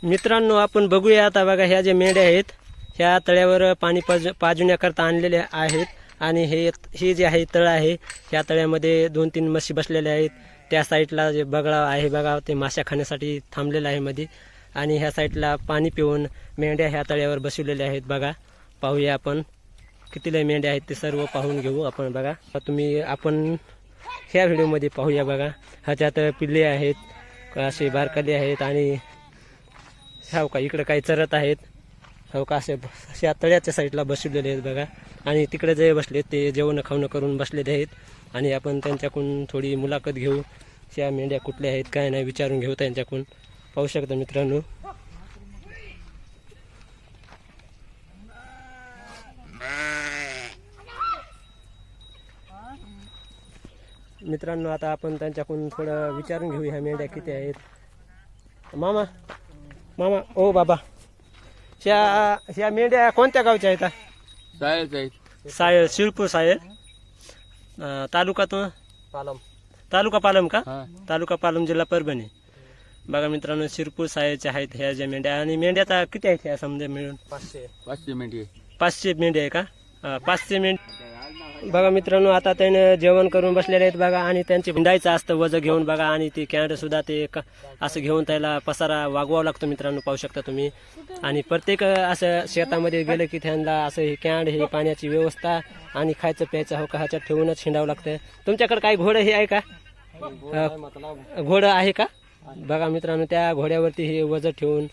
मित्रांनो, आपण बघूया आता बघा, ह्या ज्या मेंढ्या आहेत ह्या तळ्यावर पाणी पाजण्याकरता आणलेल्या आहेत. आणि हे जे आहे तळ आहे, ह्या तळ्यामध्ये 2-3 म्हशी बसलेल्या आहेत. त्या साईडला जे बगळा आहे बघा, ते माशा खाण्यासाठी थांबलेलं आहे मध्ये. आणि ह्या साईडला पाणी पिऊन मेंढ्या ह्या तळ्यावर बसवलेल्या आहेत बघा. पाहूया आपण किती लय मेंढ्या आहेत ते सर्व पाहून घेऊ आपण बघा. आपण ह्या व्हिडिओमध्ये पाहूया बघा. ह्याच्यात पिल्ले आहेत, असे बारकाले आहेत आणि हो का इकडे काही चरत आहेत. हो का अशा तळ्याच्या साईडला बसलेले आहेत बघा. आणि तिकडे जे बसले ते जेवण खावणं करून बसलेले आहेत. आणि आपण त्यांच्याकडून थोडी मुलाखत घेऊ. त्या मेंढ्या कुठल्या आहेत काय नाही विचारून घेऊ त्यांच्याकडून. पाहू शकता मित्रांनो. मित्रांनो, आता आपण त्यांच्याकडून थोडं विचारून घेऊ ह्या मेंढ्या किती आहेत. मामा ओ बाबा, ह्या मेंढ्या कोणत्या गावच्या आहेत? सायल, शिरपूर सायल. तालुका पालम का? तालुका पालम, जिल्हा परभणी. बघा मित्रांनो, शिरपूर सायलच्या आहेत ह्या ज्या मेंढ्या. आणि मेंढ्याचा किती आहेत ह्या समजा मिळून? 500 मेंढ्या आहे का? 500 मेंढ्या. बघा मित्रांनो, आता त्याने जेवण करून बसलेले आहेत बघा. आणि त्यांचे भिंडायचं असतं वजन घेऊन बघा. आणि ते कॅन्ड सुद्धा ते असं घेऊन त्याला पसारा वागवावं लागतो मित्रांनो, पाहू शकता तुम्ही. आणि प्रत्येक असं शेतामध्ये गेलं की त्यांना असं हे कॅन्ड, हे पाण्याची व्यवस्था आणि खायचं प्यायचं हो का ह्याच्यात ठेवूनच हिंडावं लागतं. तुमच्याकडे काही घोडं हे आहे का? घोडं आहे का? बघा मित्रांनो, त्या घोड्यावरती हे वजन ठेवून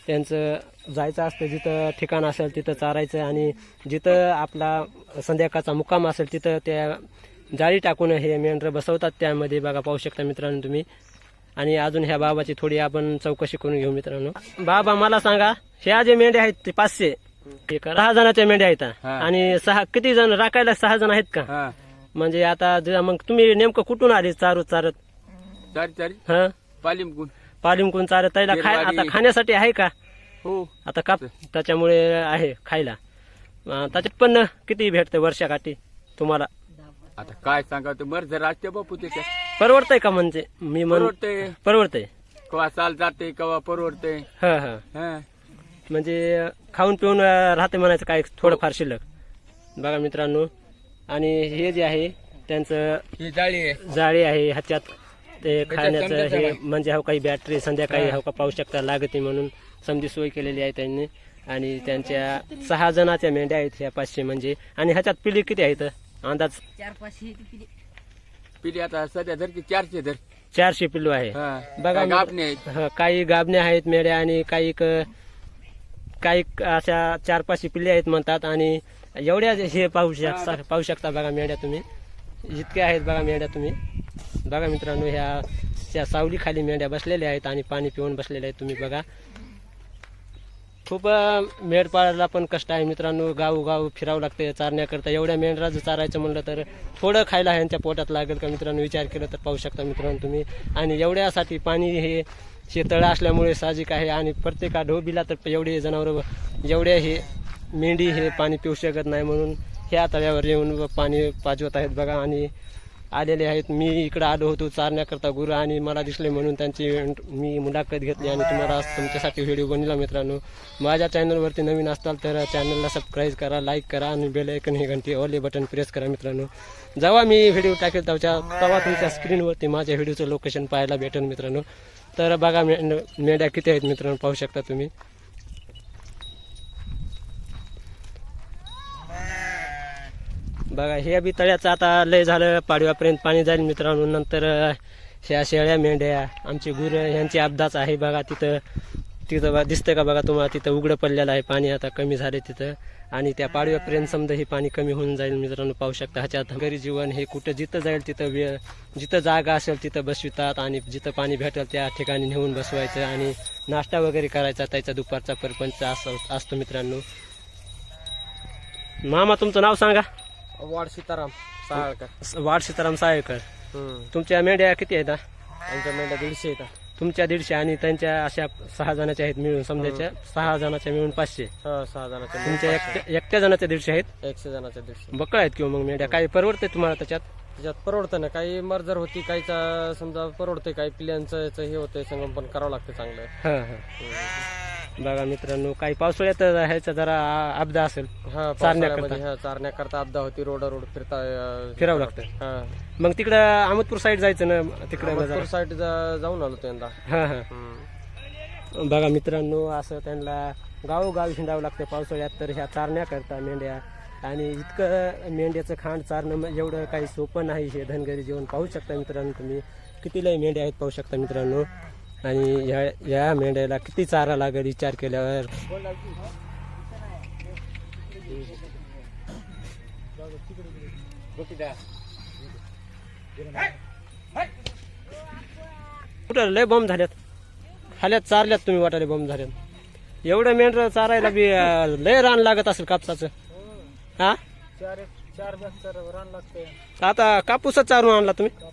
त्यांचं जायचं असतं. जिथं ठिकाण असेल तिथं चारायचं. आणि जिथं आपला संध्याकाळचा मुक्काम असेल तिथं त्या जाळी टाकून हे मेंढरं बसवतात त्यामध्ये बघा, पाहू शकता मित्रांनो तुम्ही. आणि अजून ह्या बाबाची थोडी आपण चौकशी करून घेऊ मित्रांनो. बाबा, मला सांगा, ह्या जे मेंढ्या आहेत ते 500 6 जणांच्या मेंढ्या आहेत. आणि किती जण राखायला? 6 जण आहेत का? म्हणजे आता मग तुम्ही नेमकं कुठून आले चारत? हा, पालिमकून चारत. त्याला आता खाण्यासाठी आहे का? हो, आता का त्याच्यामुळे आहे खायला. त्याच्यात पण किती भेटते वर्षाकाठी तुम्हाला? आता काय सांगा, मर जर राहते बापू त्याच्यात. परवडतंय का? म्हणजे मी परवडतंय. कवा चाल जाते, कवा परवडते. हा, म्हणजे खाऊन पिऊन राहते म्हणायचं, काय थोडंफार शिल्लक. बघा मित्रांनो, आणि हे जे आहे त्यांचं जाळी आहे ह्याच्यात ते खाण्याचं. हे म्हणजे हो काही बॅटरी संध्याकाळी हो का पाहू शकता लागते म्हणून समजी सोय केलेली आहे त्यांनी. आणि त्यांच्या 6 जणाच्या मेंढ्या आहेत ह्या 500 म्हणजे. आणि ह्याच्यात पिल्ली किती आहेत अंदाज? 400-500 पिढी आता सध्या धर की 400 धर. 400 पिल्लू आहे बघा. गाभणे आहेत. काही गाभणे आहेत मेंढ्या आणि काही अशा 4-5 पिल्ले आहेत म्हणतात. आणि एवढ्या हे पाहू शकता बघा मेंढ्या तुम्ही. इतक्या आहेत बघा मेंढ्या तुम्ही. बघा मित्रांनो, ह्या सावली खाली मेंढ्या बसलेल्या आहेत आणि पाणी पिऊन बसलेल्या आहेत तुम्ही बघा. खूप मेंढपाळाला पण कष्ट आहे मित्रांनो. गाव फिरावं लागतं चारण्याकरता. एवढ्या मेंढरा जर चारायचं म्हणलं तर थोडं खायला ह्यांच्या पोटात लागेल का मित्रांनो? विचार केला तर पाहू शकता मित्रांनो तुम्ही. आणि एवढ्यासाठी पाणी हे तळं असल्यामुळे साहजिक आहे. आणि प्रत्येका ढोबीला तर एवढे जनावर एवढ्या हे मेंढी हे पाणी पिऊ शकत नाही, म्हणून ह्या तळ्यावर येऊन पाणी पाजवत आहेत बघा. आणि आलेले आहेत. मी इकडं आलो होतो चारण्याकरता गुरं, आणि मला दिसले म्हणून त्यांची मी मुलाखत घेतली आणि तुम्हाला तुमच्यासाठी व्हिडिओ बनवला मित्रांनो. माझ्या चॅनलवरती नवीन असताल तर चॅनलला सबस्क्राईब करा, लाईक करा आणि बेल आयकन ही घंटी ऑल बटन प्रेस करा मित्रांनो. जेव्हा मी व्हिडिओ टाकेल तेव्हा तुमच्या स्क्रीनवरती माझ्या व्हिडिओचं लोकेशन पाहायला भेटेल मित्रांनो. तर बघा मेंढ्या किती आहेत मित्रांनो, पाहू शकता तुम्ही. बघा, हे बी तळ्याचं आता लय झालं, पाडव्यापर्यंत पाणी जाईल मित्रांनो. नंतर ह्या शेळ्या मेंढ्या आमची गुरं ह्यांची अपघात आहे बघा. तिथं दिसतंय का बघा तुम्हाला? तिथं उघडं पडलेलं आहे पाणी, आता कमी झाले तिथं. आणि त्या पाडव्यापर्यंत समजा हे पाणी कमी होऊन जाईल मित्रांनो, पाहू शकता. ह्याच्यात घरी जीवन हे कुठं जिथं जाईल तिथं जिथं जागा असेल तिथं बसवितात. आणि जिथं पाणी भेटेल त्या ठिकाणी नेऊन बसवायचं आणि नाश्ता वगैरे करायचा. त्याचा दुपारचा परपंच असतो मित्रांनो. मामा, तुमचं नाव सांगा. वाड सीताराम साळकर. तुमच्या मेंढ्या किती आहेत? आमच्या मेंढ्या 150 आहेत. तुमच्या 150 आणि त्यांच्या अशा 6 जणांच्या आहेत मिळून समजायच्या. 6 जणांच्या मिळून 500. 6 जणांच्या. तुमच्या एकट्या जणांच्या 150 आहेत. 100 जणांच्या 150. बकळ आहेत किंवा मग मेंढ्या काय परवडते तुम्हाला त्याच्यात? त्याच्यात परवडतं ना, काही मर्जर होती, काहीचा समजा परवडतंय, काही पिल्यांचं याचं हे होतंय, संगोपन करावं लागतं चांगलं. हा हा. बघा मित्रांनो, काही पावसाळ्यात ह्याचा जरा आपदा असेल, हा पावसाळ्यामध्ये हा चारण्याकरता आपदा होती, रोड फिरावं लागतं. हा मग तिकडं अहमदपूर साईड जायचं ना, तिकडे साईड जाऊन आलो तो यंदा. हा हा. बघा मित्रांनो, असं त्यांना गावोगावी हिंडावं लागतं पावसाळ्यात तर ह्या चारण्या करता मेंढ्या. आणि इतकं मेंढ्याचं खांड चारणं एवढं काही सोपं नाही. हे धनगरी जेवण पाहू शकता मित्रांनो तुम्ही, किती लय मेंढ्या आहेत पाहू शकता मित्रांनो. आणि या मेंढ्याला किती चारा लागेल विचार केल्यावर. कुठं लय बॉम्ब झाल्यात, खाल्यात चारल्यात तुम्ही, वाटाले बॉम्ब झाल्यात. एवढं मेंढर चारायला बी लय रान लागत असेल कापसाचं. हा आता कापूसच चारून आणला तुम्ही.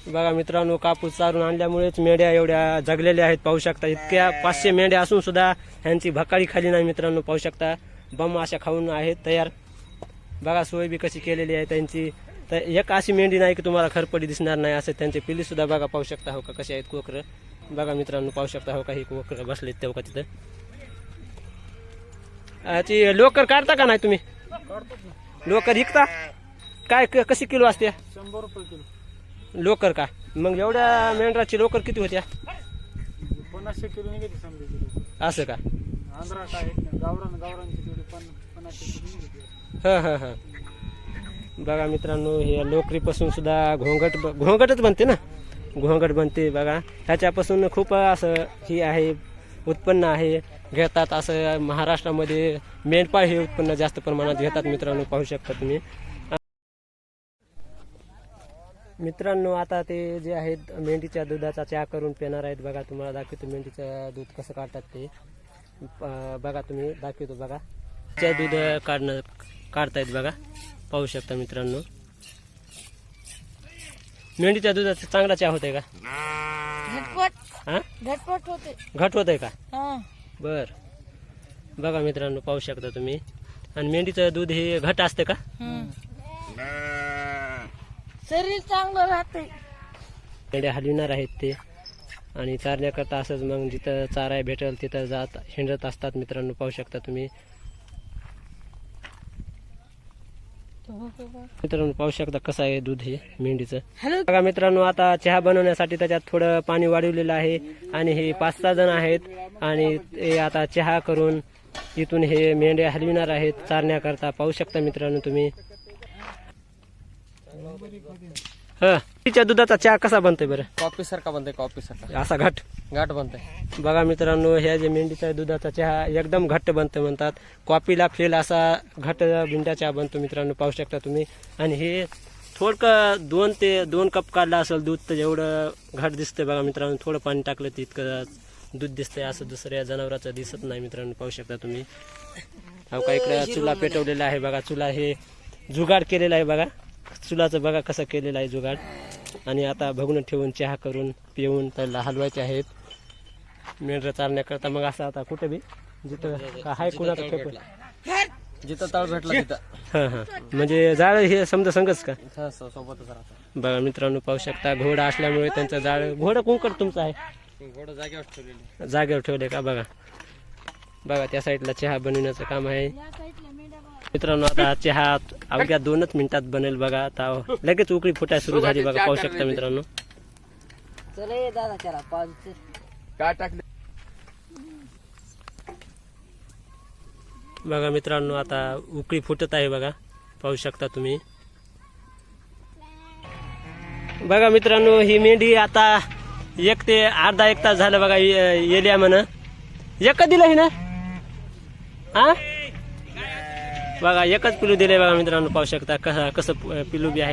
बघा मित्रांनो, कापूस चारून आणल्यामुळेच मेंढ्या एवढ्या जगलेल्या आहेत पाहू शकता. इतक्या 500 मेंढ्या असून सुद्धा ह्यांची भकाळी खाली नाही मित्रांनो, पाहू शकता. बम अशा खाऊन आहेत तयार. बघा सोय बी कशी केलेली आहे त्यांची. तर एक अशी मेंढी नाही की तुम्हाला खरपडी दिसणार नाही. असं त्यांचे पिल्ली सुद्धा बघा पाहू शकता हो का कसे आहेत कोकरं. बघा मित्रांनो पाहू शकता हो का ही कोकरं बसलेत तेव्हा तिथं. ती लोकर काढता का नाही तुम्ही? लोकर विकता काय, कशी किलो असते? 100 रुपये किलो लोकर का? मग एवढ्या मेंढराची लोकर किती होत्या? 1500 किलो निघते समजा. असं का? आंध्रा काय गावरांची तेवढी 1500 किलो निघते. हा हा हा. बघा मित्रांनो, हे लोकरीपासून सुद्धा घोंगटच बनते ना, घोंगट बनते. बघा ह्याच्यापासून खूप असं ही आहे उत्पन्न आहे घेतात. असं महाराष्ट्रामध्ये मेंढपाळ हे उत्पन्न जास्त प्रमाणात घेतात मित्रांनो, पाहू शकता तुम्ही. मित्रांनो, आता ते जे आहेत मेंढीच्या दुधाचा चहा करून पिणार आहेत. बघा तुम्हाला दाखवतो मेंढीचं दूध कसं काढतात ते. बघा तुम्ही दाखवतो. बघा त्या दूध काढतायत बघा, पाहू शकता मित्रांनो. मेंढीच्या दुधाचा चांगला चहा होतोय का? घटपट होते. घट होतंय का? हा. बर. बघा मित्रांनो पाहू शकता तुम्ही. आणि मेंढीचं दूध हे घट असते का? शरीर चांगलं राहते. मेंढ्या हलविणार आहेत ते. आणि चारण्याकरता असंच मग जिथं चारा भेटेल तिथं जात हिंडत असतात मित्रांनो, पाहू शकता तुम्ही. मित्रांनो पाहू शकता कसं आहे दूध हे मेंढीचं. बघा मित्रांनो, आता चहा बनवण्यासाठी त्याच्यात थोडं पाणी वाढवलेलं आहे. आणि हे 5-6 जण आहेत. आणि ते आता चहा करून इथून हे मेंढ्या हलविणार आहेत चारण्याकरता, पाहू शकता मित्रांनो तुम्ही. तिच्या दुधाचा चहा कसा बनतोय बरं? कॉफी सारखा बनतंय, कॉफी सारखा असा घट बनतंय. बघा मित्रांनो, ह्या जे मेंढीचा दुधाचा चहा एकदम घट्ट बनतं म्हणतात. कॉफीला फेल असा घट्ट बिंडा चहा बनतो मित्रांनो, पाहू शकता तुम्ही. आणि हे थोडकं 2 ते 2 कप काढला असेल दूध तर एवढं घट दिसतंय बघा मित्रांनो. थोडं पाणी टाकलं तर इतकं दूध दिसतंय. असं दुसऱ्या जनावराचं दिसत नाही मित्रांनो, पाहू शकता तुम्ही. हो का, इकडे चुला पेटवलेला आहे बघा. चुला हे जुगाड केलेला आहे बघा. चुलाचं बघा कसं केलेलं आहे जुगाड. आणि आता भगून ठेवून चहा करून पिऊन त्याला हलवायचे आहेत मेंढरं चालण्याकरता. मग असं आता कुठे बी जिथं हाय कुणाचं ठेप जिथं तळ भेटला तिथं. हां हां, म्हणजे जाळ हे समजा संगच का? सोबतच राहतं. बघा मित्रांनो पाहू शकता, घोडा असल्यामुळे त्यांचं जाळ. घोडं कुंकड तुमचं आहे? घोडं जागेवर ठेवलेली. जागेवर ठेवले का? बघा बघा त्या साईडला चहा बनवण्याचं काम आहे मित्रांनो. आता चहा अवघ्या 2च मिनिटात बनेल बघा. आता लगेच उकळी फुटाय सुरू झाली बघा, पाहू शकता मित्रांनो. चला ये दादा, चला पाच. काय टाकले? बघा मित्रांनो, आता उकळी फुटत आहे बघा, पाहू शकता तुम्ही. बघा मित्रांनो, ही मेंढी आता 1 ते अर्धा 1 तास झालं बघा येल्या म्हण. एक दिलं ही ना? हा बघा एकच पिलू दिलंय बघा मित्रांनो, पाहू शकता कसं पिलू बी आहे.